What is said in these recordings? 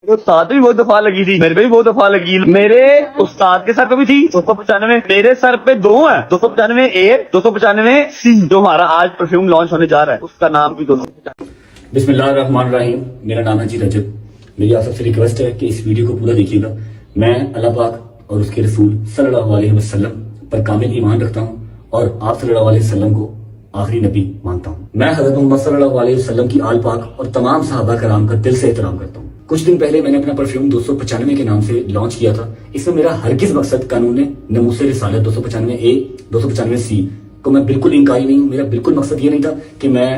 استاد بھی بہت دفعہ لگی تھی، میرے پہ بھی بہت دفعہ لگی، میرے استاد کے سر پہ بھی تھی 295، میرے سر پہ دو ہیں 295 اے 295 سی، جو ہمارا آج پرفیوم لانچ ہونے جا رہا ہے اس کا نام بھی 295۔ بسم اللہ الرحمن الرحیم، میرا نام ہے جی رجب۔ میری آپ سب سے ریکویسٹ ہے کہ اس ویڈیو کو پورا دیکھیے گا۔ میں اللہ پاک اور اس کے رسول صلی اللہ علیہ وسلم پر کامل ایمان رکھتا ہوں اور آپ صلی اللہ علیہ وسلم کو آخری نبی مانتا ہوں۔ میں حضرت محمد صلی اللہ علیہ وسلم کی آل پاک اور تمام صحابہ کرام کا دل سے احترام کرتا ہوں۔ کچھ دن پہلے میں نے اپنا پرفیوم 295 کے نام سے لانچ کیا تھا۔ اس میں میرا ہرگز مقصد قانون ناموس رسالت 295 اے 295 سی کو میں بالکل انکاری نہیں ہوں۔ میرا بالکل مقصد یہ نہیں تھا کہ میں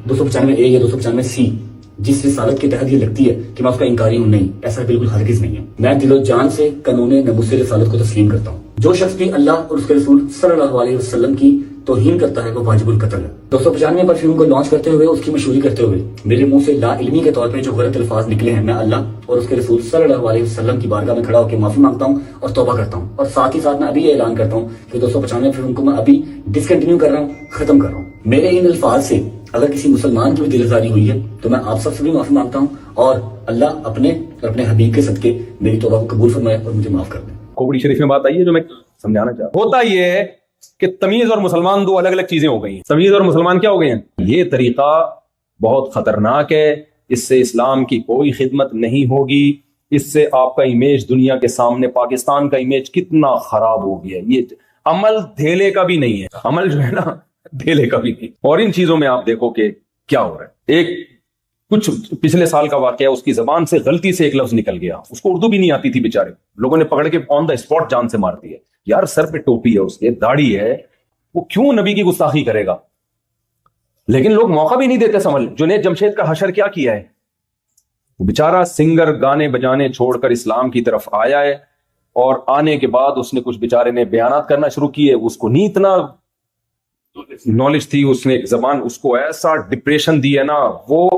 295 اے یا 295 سی جس رسالت کے تحت یہ لگتی ہے کہ میں اس کا انکاری ہوں، نہیں، ایسا بالکل ہرگز نہیں ہے۔ میں دل و جان سے قانون ناموس رسالت کو تسلیم کرتا ہوں۔ جو شخص بھی اللہ اور اس کے رسول صلی اللہ علیہ وسلم کی توہین کرتا ہے وہ واجب القتل ہے۔ 295 پرفیوم کو لانچ کرتے ہوئے، اس کی مشہوری کرتے ہوئے میرے منہ سے لا علمی کے طور پہ جو غلط الفاظ نکلے ہیں، میں اللہ اور اس کے رسول صلی اللہ علیہ وسلم کی بارگاہ میں کھڑا ہو کے معافی مانگتا ہوں اور توبہ کرتا ہوں، اور ساتھ ہی ساتھ میں ابھی یہ اعلان کرتا ہوں کہ 295 پرفیوم کو میں ابھی ڈسکنٹینیو کر رہا ہوں، ختم کر رہا ہوں۔ میرے ان الفاظ سے اگر کسی مسلمان کی بھی دل آزاری ہوئی ہے تو میں آپ سب سے بھی معافی مانگتا ہوں، اور اللہ اپنے حبیب کے صدقے میری توبہ کو قبول فرمائے اور مجھے معاف کر دیں۔ کھوپڑی شریف میں بات آئی ہے جو میں سمجھانا چاہتا ہوں۔ ہوتا یہ ہے کہ تمیز اور مسلمان دو الگ الگ چیزیں ہو گئی ہیں۔ تمیز اور مسلمان کیا ہو گئے ہیں؟ یہ طریقہ بہت خطرناک ہے، اس سے اسلام کی کوئی خدمت نہیں ہوگی، اس سے آپ کا امیج دنیا کے سامنے، پاکستان کا امیج کتنا خراب ہو گیا۔ یہ عمل دھیلے کا بھی نہیں ہے، عمل جو ہے نا دھیلے کا بھی نہیں۔ اور ان چیزوں میں آپ دیکھو کہ کیا ہو رہا ہے۔ ایک کچھ پچھلے سال کا واقعہ، اس کی زبان سے غلطی سے ایک لفظ نکل گیا، اس کو اردو بھی نہیں آتی تھی، بیچارے لوگوں نے پکڑ کے آن دا اسپاٹ جان سے مار دیا۔ یار سر پہ ٹوپی ہے، اس کے داڑھی ہے، وہ کیوں نبی کی گستاخی کرے گا؟ لیکن لوگ موقع بھی نہیں دیتے سمجھ۔ جنید جمشید کا حشر کیا کیا ہے؟ وہ بیچارہ سنگر گانے بجانے چھوڑ کر اسلام کی طرف آیا ہے، اور آنے کے بعد اس نے کچھ بیچارے نے بیانات کرنا شروع کیے، اس کو نہیں اتنا نالج تھی، اس نے ایک زبان اس کو ایسا ڈپریشن دی ہے نا، وہ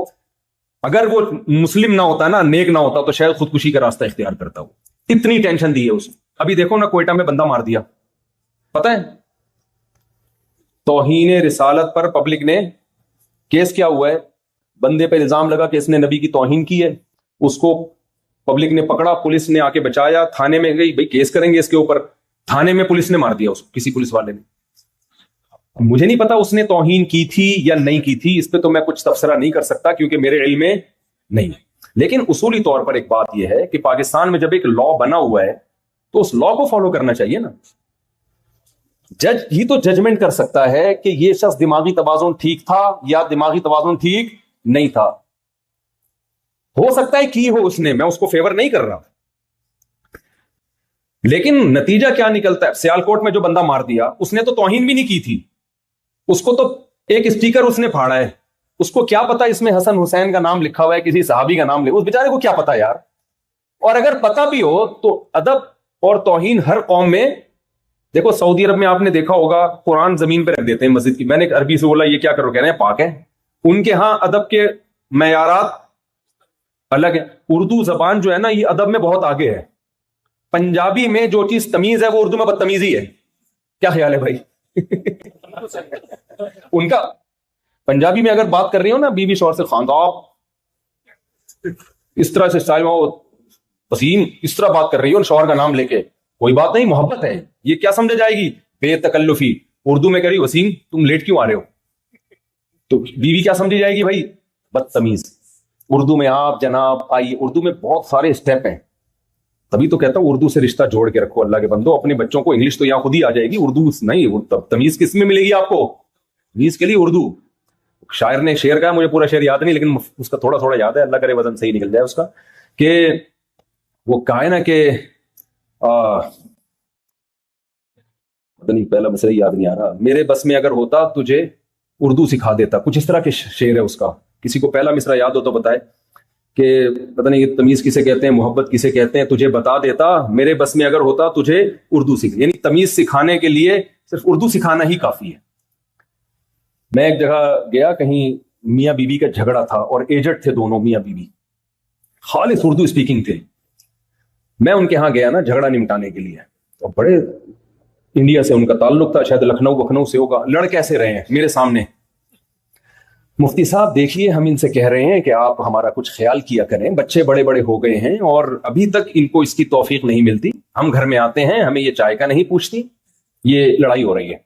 اگر وہ مسلم نہ ہوتا نا، نیک نہ ہوتا تو شاید خودکشی کا راستہ اختیار کرتا ہو، اتنی ٹینشن دی ہے اس نے۔ ابھی دیکھو نا کوئٹہ میں بندہ مار دیا، پتہ ہے توہین رسالت پر پبلک نے کیس کیا ہوا ہے، بندے پہ الزام لگا کہ اس نے نبی کی توہین کی ہے، اس کو پبلک نے پکڑا، پولیس نے آ کے بچایا، تھانے میں گئی، بھئی کیس کریں گے اس کے اوپر، تھانے میں پولیس نے مار دیا اس کو، کسی پولیس والے نے۔ مجھے نہیں پتا اس نے توہین کی تھی یا نہیں کی تھی، اس پہ تو میں کچھ تبصرہ نہیں کر سکتا کیونکہ میرے علم میں نہیں، لیکن اصولی طور پر ایک بات یہ ہے کہ پاکستان میں جب ایک لا بنا ہوا ہے تو اس لا کو فالو کرنا چاہیے نا۔ جج ہی تو ججمنٹ کر سکتا ہے کہ یہ شخص دماغی توازن ٹھیک تھا یا دماغی توازن ٹھیک نہیں تھا۔ ہو سکتا ہے کی ہو اس نے، میں اس کو فیور نہیں کر رہا، لیکن نتیجہ کیا نکلتا ہے؟ سیالکوٹ میں جو بندہ مار دیا اس نے تو توہین بھی نہیں کی تھی، اس کو تو ایک اسٹیکر اس نے پھاڑا ہے، اس کو کیا پتا اس میں حسن حسین کا نام لکھا ہوا ہے، کسی صحابی کا نام لکھا، اس بیچارے کو کیا پتا یار۔ اور اگر پتا بھی ہو تو ادب اور توہین ہر قوم میں، دیکھو سعودی عرب میں آپ نے دیکھا ہوگا قرآن زمین پہ رکھ دیتے ہیں مسجد کی، میں نے عربی سے بولا یہ کیا کرو، کہہ رہے ہیں پاک ہے۔ ان کے ہاں ادب کے معیارات الگ ہیں۔ اردو زبان جو ہے نا یہ ادب میں بہت آگے ہے۔ پنجابی میں جو چیز تمیز ہے وہ اردو میں بدتمیزی ہے، کیا خیال ہے بھائی؟ ان کا پنجابی میں اگر بات کر رہی ہو نا بیوی شوہر سے، خاندان اس طرح سے اسٹائل میں وسیم اس طرح بات کر رہی ہو شوہر کا نام لے کے، کوئی بات نہیں، محبت ہے، یہ کیا سمجھا جائے گی؟ بے تکلفی۔ اردو میں کہہ رہی وسیم تم لیٹ کیوں آ رہے ہو، تو بیوی کیا سمجھی جائے گی بھائی؟ بدتمیز۔ اردو میں آپ جناب آئیے، اردو میں بہت سارے اسٹیپ ہیں، تبھی تو کہتا ہوں اردو سے رشتہ جوڑ کے رکھو اللہ کے بندو۔ اپنے بچوں کو انگلش تو یہاں خود ہی آ جائے گی، اردو نہیں، تمیز کس میں ملے گی آپ کو؟ تمیز کے لیے اردو۔ شاعر نے شعر کہا، مجھے پورا شعر یاد نہیں لیکن اس کا تھوڑا تھوڑا یاد ہے، اللہ کرے وزن صحیح نکل جائے اس کا، کہ وہ کہا ہے نا کہ پتہ نہیں پہلا مسئلہ یاد نہیں آ رہا، میرے بس میں اگر ہوتا تجھے اردو سکھا دیتا، کچھ اس طرح کے شعر ہے اس کا۔ کسی کو پہلا مصرع یاد ہو تو بتائے کہ پتہ نہیں یہ تمیز کسے کہتے ہیں، محبت کسے کہتے ہیں، تجھے بتا دیتا، میرے بس میں اگر ہوتا تجھے اردو سکھ، یعنی تمیز سکھانے کے لیے صرف اردو سکھانا ہی کافی ہے۔ میں ایک جگہ گیا، کہیں میاں بیوی کا جھگڑا تھا اور ایجڈ تھے دونوں میاں بیوی، خالص اردو اسپیکنگ تھے۔ میں ان کے ہاں گیا نا جھگڑا نمٹانے کے لیے، تو بڑے انڈیا سے ان کا تعلق تھا، شاید لکھنؤ سے ہوگا، لڑ کیسے رہے ہیں میرے سامنے، مفتی صاحب دیکھیے ہم ان سے کہہ رہے ہیں کہ آپ ہمارا کچھ خیال کیا کریں، بچے بڑے بڑے ہو گئے ہیں اور ابھی تک ان کو اس کی توفیق نہیں ملتی، ہم گھر میں آتے ہیں ہمیں یہ چائے کا نہیں پوچھتی، یہ لڑائی ہو رہی ہے۔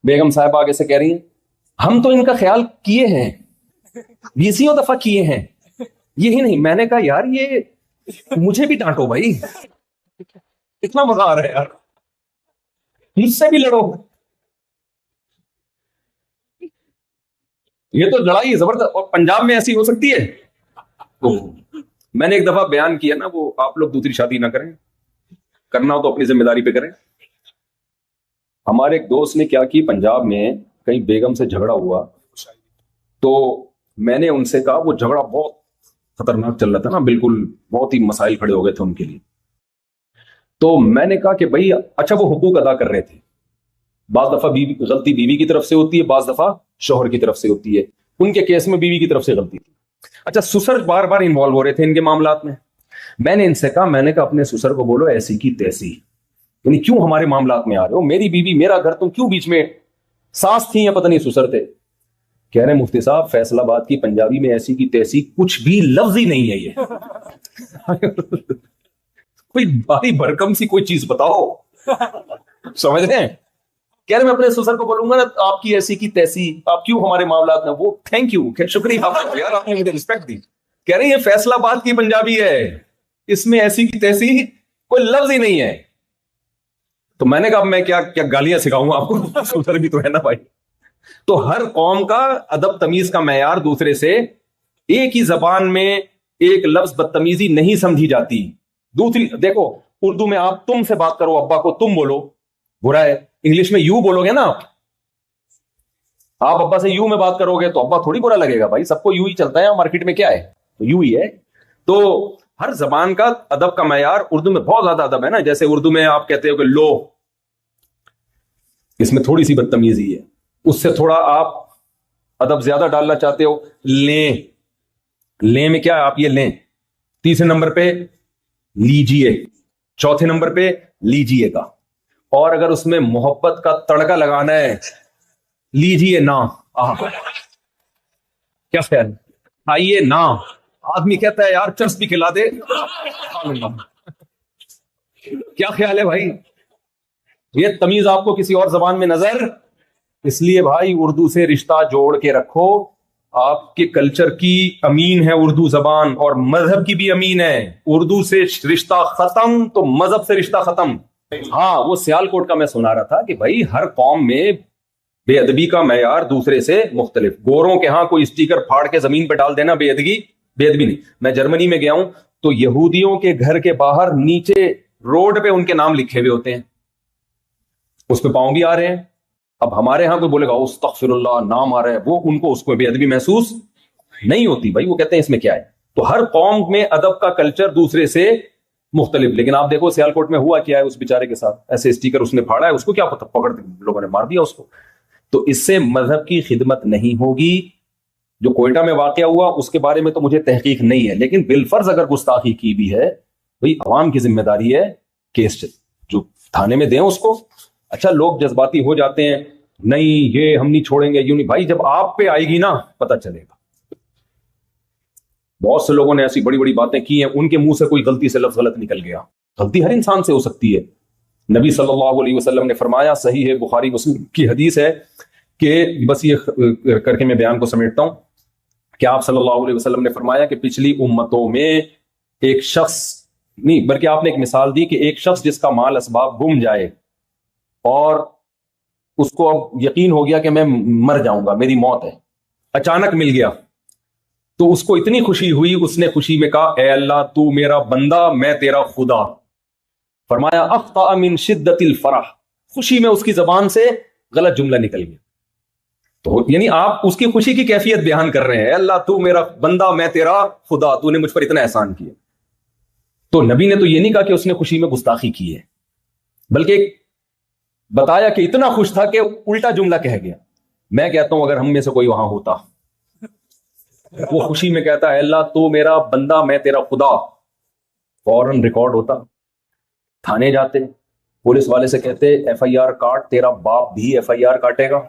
بیگم صاحب آگے سے کہہ رہی ہیں ہم تو ان کا خیال کیے ہیں، 20 دفعہ کیے ہیں، یہی نہیں۔ میں نے کہا یار یہ مجھے بھی ڈانٹو بھائی، اتنا مزہ آ رہا ہے یار، مجھ سے بھی لڑو۔ یہ تو لڑائی زبردست، اور پنجاب میں ایسی ہو سکتی ہے؟ میں نے ایک دفعہ بیان کیا نا، وہ آپ لوگ دوسری شادی نہ کریں، کرنا ہو تو اپنی ذمہ داری پہ کریں۔ ہمارے ایک دوست نے کیا کی، پنجاب میں کہیں بیگم سے جھگڑا ہوا، تو میں نے ان سے کہا، وہ جھگڑا بہت خطرناک چل رہا تھا نا، بالکل بہت ہی مسائل کھڑے ہو گئے تھے ان کے لیے، تو میں نے کہا کہ بھائی اچھا وہ حقوق ادا کر رہے تھے، بعض دفعہ غلطی بیوی کی طرف سے ہوتی ہے، بعض دفعہ شوہر کی طرف سے ہوتی ہے، ان کے کیس میں بیوی کی طرف سے غلطی تھی۔ اچھا سسر بار بار انوالو ہو رہے تھے ان کے معاملات میں نے ان سے کہا، میں نے کہا اپنے سسر کو بولو ایسی کی تیسی، یعنی کیوں ہمارے معاملات میں آ رہے ہو، میری بیوی میرا گھر، تم کیوں بیچ میں؟ ساس تھی یا پتہ نہیں سسر تھے؟ کہہ رہے مفتی صاحب فیصل آباد کی پنجابی میں ایسی کی تیسی کچھ بھی لفظ ہی نہیں ہے، یہ کوئی بھاری بھرکم سی کوئی چیز بتاؤ، سمجھ رہے ہیں؟ کہہ رہے میں اپنے سسر کو بولوں گا نا آپ کی ایسی کی تیسی، آپ کیوں ہمارے معاملات میں؟ وہ تھینک یو، شکریہ یار، آپ نے مجھے رسپیکٹ دی۔ کہہ رہے ہیں یہ فیصل آباد کی پنجابی ہے، اس میں ایسی کی تیسی کوئی لفظ ہی نہیں ہے۔ تو میں نے کہا میں کیا گالیاں سکھاؤں آپ کو، سسر بھی تو ہے نا بھائی۔ تو ہر قوم کا ادب تمیز کا معیار دوسرے سے، ایک ہی زبان میں ایک لفظ بدتمیزی نہیں سمجھی جاتی۔ دوسری دیکھو، اردو میں آپ تم سے بات کرو، ابا کو تم بولو، برا ہے، انگلش میں یو بولو گے نا، آپ ابا سے یو میں بات کرو گے تو ابا تھوڑی برا لگے گا بھائی، سب کو یو ہی چلتا ہے، مارکیٹ میں کیا ہے یو ہی ہے۔ تو ہر زبان کا ادب کا معیار، اردو میں بہت زیادہ ادب ہے نا، جیسے اردو میں آپ کہتے ہو کہ لو، اس میں تھوڑی سی بدتمیزی ہے، اس سے تھوڑا آپ ادب زیادہ ڈالنا چاہتے ہو، لیں میں کیا ہے، آپ یہ لیں، تیسرے نمبر پہ لیجیے، چوتھے نمبر پہ لیجیے گا، اور اگر اس میں محبت کا تڑکا لگانا ہے لیجیے نا، کیا خیال، آئیے نا، آدمی کہتا ہے یار چرس بھی کھلا دے، کیا خیال ہے بھائی؟ یہ تمیز آپ کو کسی اور زبان میں نظر، اس لیے بھائی اردو سے رشتہ جوڑ کے رکھو، آپ کے کلچر کی امین ہے اردو زبان، اور مذہب کی بھی امین ہے، اردو سے رشتہ ختم تو مذہب سے رشتہ ختم۔ ہاں وہ سیالکوٹ کا میں سنا رہا تھا کہ بھائی ہر قوم میں بے ادبی کا معیار دوسرے سے مختلف، گوروں کے ہاں کوئی اسٹیکر پھاڑ کے زمین پہ ڈال دینا بے ادبی نہیں۔ میں جرمنی میں گیا ہوں تو یہودیوں کے گھر کے باہر نیچے روڈ پہ ان کے نام لکھے ہوئے ہوتے ہیں، اس پہ پاؤں بھی آ رہے ہیں۔ اب ہمارے ہاں کوئی بولے گا استغفر اللہ، نام آ رہا ہے، وہ ان کو اس کو بے ادبی محسوس نہیں ہوتی بھائی، وہ کہتے ہیں اس میں کیا ہے۔ تو ہر قوم میں ادب کا کلچر دوسرے سے مختلف، لیکن آپ دیکھو سیالکوٹ میں ہوا کیا ہے اس بیچارے کے ساتھ، ایسے اسٹیکر اس نے پھاڑا ہے، اس کو کیا پتہ، پکڑ لوگوں نے مار دیا اس کو۔ تو اس سے مذہب کی خدمت نہیں ہوگی۔ جو کوئٹہ میں واقعہ ہوا اس کے بارے میں تو مجھے تحقیق نہیں ہے، لیکن بالفرض اگر گستاخی کی بھی ہے، بھائی عوام کی ذمہ داری ہے کیس جو تھانے میں دیں اس کو۔ اچھا لوگ جذباتی ہو جاتے ہیں، نہیں یہ ہم نہیں چھوڑیں گے، یوں نہیں، بھائی جب آپ پہ آئے گی نا پتہ چلے گا۔ بہت سے لوگوں نے ایسی بڑی بڑی باتیں کی ہیں، ان کے منہ سے کوئی غلطی سے لفظ غلط نکل گیا، غلطی ہر انسان سے ہو سکتی ہے۔ نبی صلی اللہ علیہ وسلم نے فرمایا، صحیح ہے بخاری مسلم کی حدیث ہے، کہ بس یہ کر کے میں بیان کو سمیٹتا ہوں کہ آپ صلی اللہ علیہ وسلم نے فرمایا کہ پچھلی امتوں میں ایک شخص نہیں، بلکہ آپ نے ایک مثال دی کہ ایک شخص جس کا مال اسباب گم جائے اور اس کو اب یقین ہو گیا کہ میں مر جاؤں گا، میری موت ہے، اچانک مل گیا، تو اس کو اتنی خوشی ہوئی، اس نے خوشی میں کہا اے اللہ تو میرا بندہ میں تیرا خدا۔ فرمایا اخطأ من شدت الفرح، خوشی میں اس کی زبان سے غلط جملہ نکل گیا۔ تو یعنی آپ اس کی خوشی کی کیفیت بیان کر رہے ہیں، اے اللہ تو میرا بندہ میں تیرا خدا، تو نے مجھ پر اتنا احسان کیا۔ تو نبی نے تو یہ نہیں کہا کہ اس نے خوشی میں گستاخی کی ہے، بلکہ بتایا کہ اتنا خوش تھا کہ الٹا جملہ کہہ گیا۔ میں کہتا ہوں اگر ہم میں سے کوئی وہاں ہوتا، وہ خوشی میں کہتا ہے اللہ تو میرا بندہ میں تیرا خدا، فوراً ریکارڈ ہوتا، تھانے جاتے، پولیس والے سے کہتے ایف آئی آر کاٹ، تیرا باپ بھی ایف آئی آر کاٹے گا۔